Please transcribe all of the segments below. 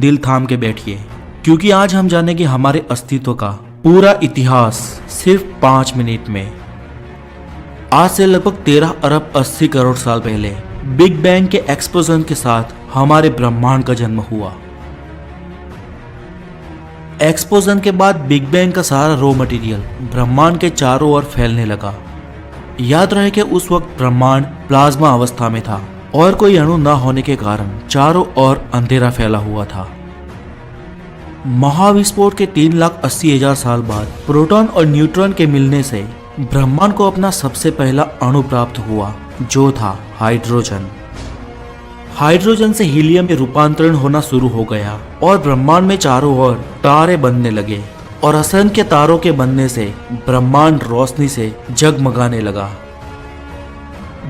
दिल थाम के बैठिए, क्योंकि आज हम जानेंगे हमारे अस्तित्व का पूरा इतिहास सिर्फ 5 मिनट में। आज से लगभग 13 अरब 80 करोड़ साल पहले बिग बैंग के एक्सप्लोजन के साथ हमारे ब्रह्मांड का जन्म हुआ। एक्सप्लोजन के बाद बिग बैंग का सारा रॉ मटेरियल ब्रह्मांड के चारों ओर फैलने लगा। याद रहे कि उस वक्त ब्रह्मांड प्लाज्मा अवस्था में था और कोई अणु न होने के कारण चारों ओर अंधेरा फैला हुआ था। महाविस्फोट के 3,80,000 साल बाद प्रोटॉन और न्यूट्रॉन के मिलने से ब्रह्मांड को अपना सबसे पहला अणु प्राप्त हुआ, जो था हाइड्रोजन। हाइड्रोजन से हीलियम में रूपांतरण होना शुरू हो गया और ब्रह्मांड में चारों ओर तारे बनने लगे और असंख्य तारों के बनने से ब्रह्मांड रोशनी से जगमगाने लगा।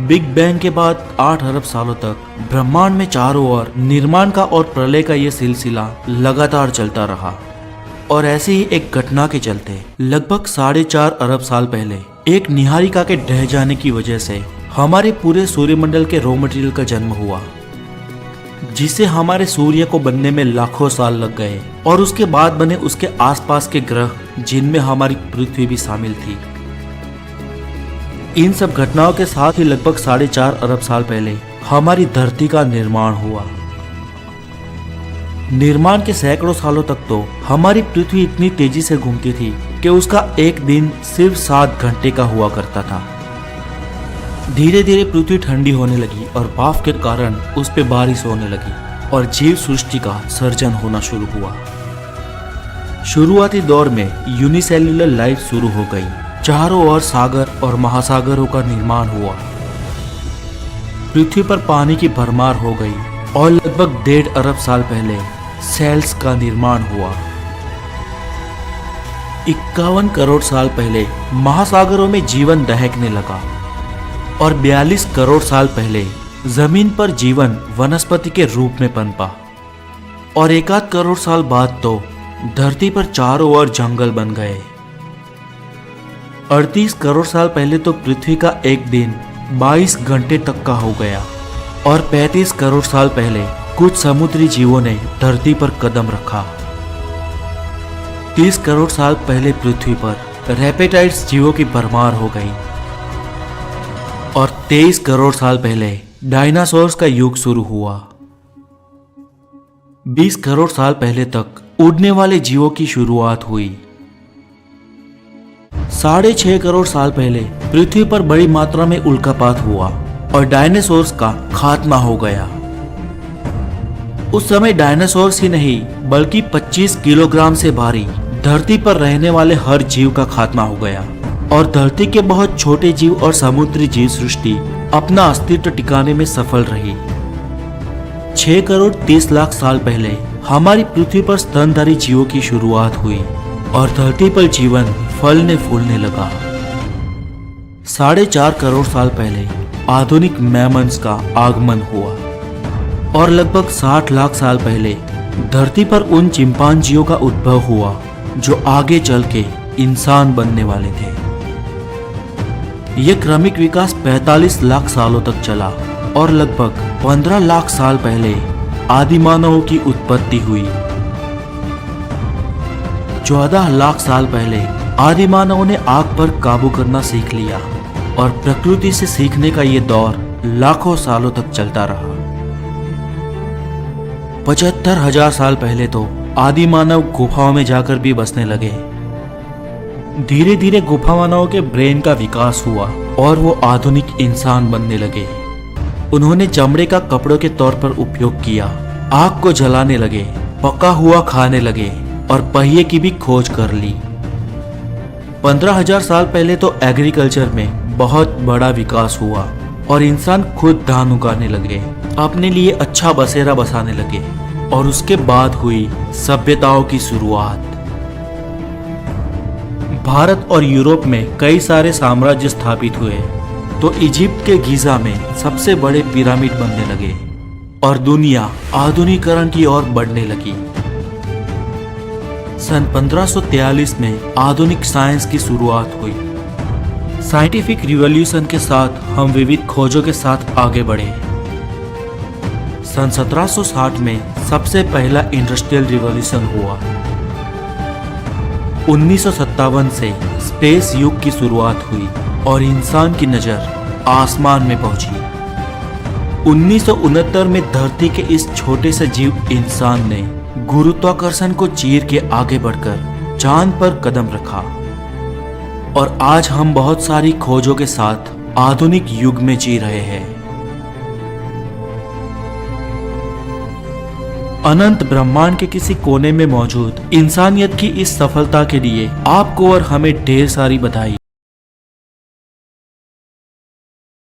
बिग बैंग के बाद 8 अरब सालों तक ब्रह्मांड में चारों ओर निर्माण का और प्रलय का यह सिलसिला लगातार चलता रहा। और ऐसी ही एक घटना के चलते लगभग 4.5 अरब साल पहले एक निहारिका के ढह जाने की वजह से हमारे पूरे सूर्यमंडल के रॉ मटेरियल का जन्म हुआ, जिससे हमारे सूर्य को बनने में लाखों साल लग गए और उसके बाद बने उसके आसपास के ग्रह, जिनमें हमारी पृथ्वी भी शामिल थी। इन सब घटनाओं के साथ ही लगभग 4.5 अरब साल पहले हमारी धरती का निर्माण हुआ। निर्माण के सैकड़ों सालों तक तो हमारी पृथ्वी इतनी तेजी से घूमती थी कि उसका एक दिन सिर्फ 7 घंटे का हुआ करता था। धीरे धीरे पृथ्वी ठंडी होने लगी और भाप के कारण उस पे बारिश होने लगी और जीव सृष्टि का सर्जन होना शुरू हुआ। शुरुआती दौर में यूनिसेल्युलर लाइफ शुरू हो गई। चारों ओर सागर और महासागरों का निर्माण हुआ। पृथ्वी पर पानी की भरमार हो गई और लगभग 1.5 अरब साल पहले सेल्स का निर्माण हुआ। 51 करोड़ साल पहले महासागरों में जीवन दहकने लगा और 42 करोड़ साल पहले जमीन पर जीवन वनस्पति के रूप में पनपा और 1 करोड़ साल बाद तो धरती पर चारों ओर जंगल बन गए। 38 करोड़ साल पहले तो पृथ्वी का एक दिन 22 घंटे तक का हो गया और 35 करोड़ साल पहले कुछ समुद्री जीवों ने धरती पर कदम रखा। 30 करोड़ साल पहले पृथ्वी पर रेप्टाइल्स जीवों की भरमार हो गई और 23 करोड़ साल पहले डायनासोर्स का युग शुरू हुआ। 20 करोड़ साल पहले तक उड़ने वाले जीवों की शुरुआत हुई। 6.5 करोड़ साल पहले पृथ्वी पर बड़ी मात्रा में उल्कापात हुआ और डायनासोर्स का खात्मा हो गया। उस समय डायनासोर्स ही नहीं बल्कि 25 किलोग्राम से भारी धरती पर रहने वाले हर जीव का खात्मा हो गया और धरती के बहुत छोटे जीव और समुद्री जीव सृष्टि अपना अस्तित्व टिकाने में सफल रही। 6 करोड़ 30 लाख साल पहले हमारी पृथ्वी पर स्तनधारी जीवों की शुरुआत हुई और धरती पर जीवन फलने फूलने लगा। 4.5 करोड़ साल पहले आधुनिक मैमन्स का आगमन हुआ और लगभग 60 लाख साल पहले धरती पर उन चिंपांजियों का उद्भव हुआ जो आगे चल के इंसान बनने वाले थे। यह क्रमिक विकास 45 लाख सालों तक चला और लगभग 15 लाख साल पहले आदिमानवों की उत्पत्ति हुई। 14 लाख साल पहले आदिमानवों ने आग पर काबू करना सीख लिया और प्रकृति से सीखने का ये दौर लाखों सालों तक चलता रहा। 75,000 साल पहले तो आदिमानव गुफाओं में जाकर भी बसने लगे। धीरे धीरे गुफा मानवों के ब्रेन का विकास हुआ और वो आधुनिक इंसान बनने लगे। उन्होंने चमड़े का कपड़ों के तौर पर उपयोग किया, आग को जलाने लगे, पका हुआ खाने लगे और पहिए की भी खोज कर ली। 15,000 साल पहले तो एग्रीकल्चर में बहुत बड़ा विकास हुआ और इंसान खुद धान उगाने लगे, अपने लिए अच्छा बसेरा बसाने लगे और उसके बाद हुई सभ्यताओं की शुरुआत। भारत और यूरोप में कई सारे साम्राज्य स्थापित हुए तो इजिप्ट के गीजा में सबसे बड़े पिरामिड बनने लगे और दुनिया आधुनिकीकरण की ओर बढ़ने लगी। सन 1543 में आधुनिक साइंस की शुरुआत हुई। साइंटिफिक रिवॉल्यूशन के साथ हम विविध खोजों के साथ आगे बढ़े। सन 1760 में सबसे पहला इंडस्ट्रियल रिवॉल्यूशन हुआ। 1957 से स्पेस युग की शुरुआत हुई और इंसान की नजर आसमान में पहुंची। 1969 में धरती के इस छोटे से जीव इंसान ने गुरुत्वाकर्षण को चीर के आगे बढ़कर चांद पर कदम रखा और आज हम बहुत सारी खोजों के साथ आधुनिक युग में जी रहे हैं। अनंत ब्रह्मांड के किसी कोने में मौजूद इंसानियत की इस सफलता के लिए आपको और हमें ढेर सारी बधाई।